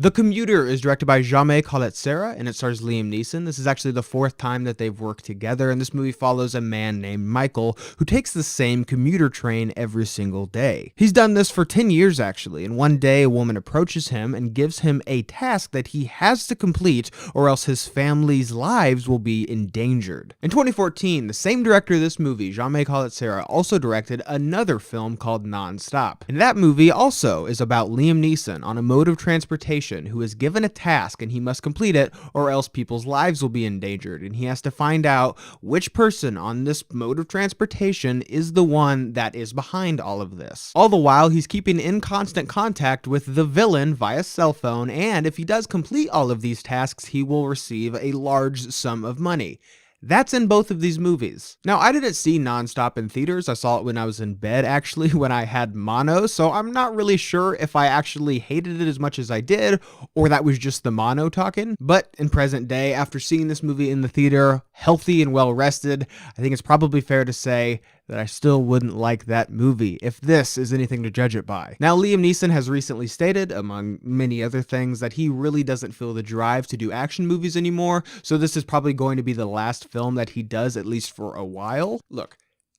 The Commuter is directed by Jaume Collet-Serra, and it stars Liam Neeson. This is actually the fourth time that they've worked together, and this movie follows a man named Michael who takes the same commuter train every single day. He's done this for 10 years, actually, and one day a woman approaches him and gives him a task that he has to complete, or else his family's lives will be endangered. In 2014, the same director of this movie, Jaume Collet-Serra, also directed another film called Non-Stop. And that movie also is about Liam Neeson on a mode of transportation who is given a task and he must complete it or else people's lives will be endangered, and he has to find out which person on this mode of transportation is the one that is behind all of this. All the while he's keeping in constant contact with the villain via cell phone, and if he does complete all of these tasks he will receive a large sum of money. That's in both of these movies. Now, I didn't see Non-Stop in theaters. I saw it when I was in bed, actually, when I had mono, so I'm not really sure if I actually hated it as much as I did, or that was just the mono talking. But in present day, after seeing this movie in the theater, healthy and well rested, I think it's probably fair to say that I still wouldn't like that movie, if this is anything to judge it by. Now, Liam Neeson has recently stated, among many other things, that he really doesn't feel the drive to do action movies anymore, so this is probably going to be the last film that he does, at least for a while. Look,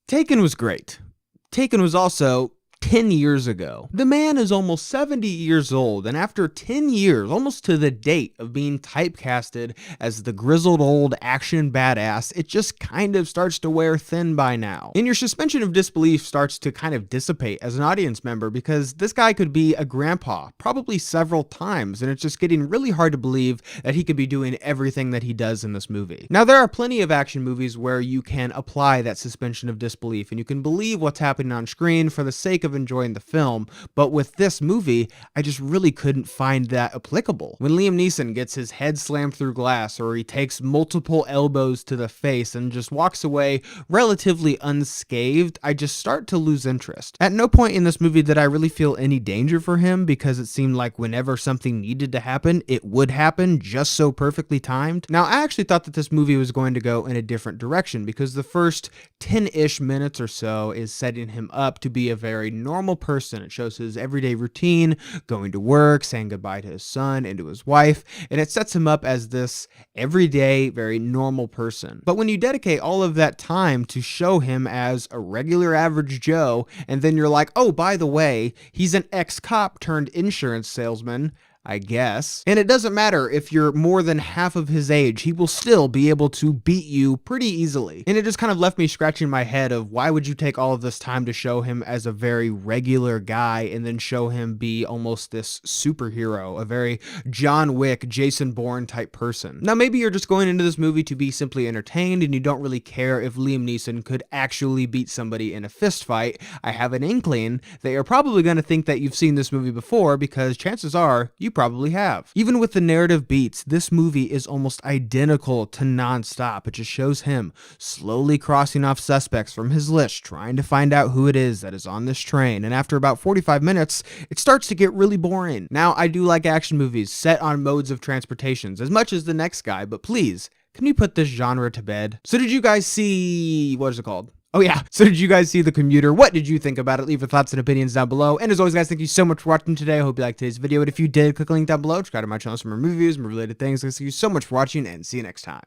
Taken was great. Taken was also 10 years ago. The man is almost 70 years old, and after 10 years, almost to the date of being typecasted as the grizzled old action badass, it just kind of starts to wear thin by now. And your suspension of disbelief starts to kind of dissipate as an audience member, because this guy could be a grandpa probably several times, and it's just getting really hard to believe that he could be doing everything that he does in this movie. Now, there are plenty of action movies where you can apply that suspension of disbelief and you can believe what's happening on screen for the sake of enjoying the film, but with this movie, I just really couldn't find that applicable. When Liam Neeson gets his head slammed through glass, or he takes multiple elbows to the face and just walks away relatively unscathed, I just start to lose interest. At no point in this movie did I really feel any danger for him, because it seemed like whenever something needed to happen, it would happen, just so perfectly timed. Now, I actually thought that this movie was going to go in a different direction, because the first 10-ish minutes or so is setting him up to be a very normal person. It shows his everyday routine, going to work, saying goodbye to his son and to his wife, and it sets him up as this everyday, very normal person. But when you dedicate all of that time to show him as a regular average Joe, and then you're like, oh, by the way, he's an ex-cop turned insurance salesman, I guess. And it doesn't matter if you're more than half of his age, he will still be able to beat you pretty easily. And it just kind of left me scratching my head of why would you take all of this time to show him as a very regular guy and then show him be almost this superhero, a very John Wick, Jason Bourne type person. Now, maybe you're just going into this movie to be simply entertained and you don't really care if Liam Neeson could actually beat somebody in a fist fight. I have an inkling that you're probably going to think that you've seen this movie before, because chances are you probably have. Even with the narrative beats, this movie is almost identical to Non-Stop. It just shows him slowly crossing off suspects from his list, trying to find out who it is that is on this train, and after about 45 minutes, it starts to get really boring. Now, I do like action movies set on modes of transportations as much as the next guy, but please, can you put this genre to bed? So did you guys see, what is it called? Oh yeah, so did you guys see The Commuter? What did you think about it? Leave your thoughts and opinions down below. And as always, guys, thank you so much for watching today. I hope you liked today's video. And if you did, click the link down below. Subscribe to my channel for more reviews, more related things. Thank you so much for watching, and see you next time.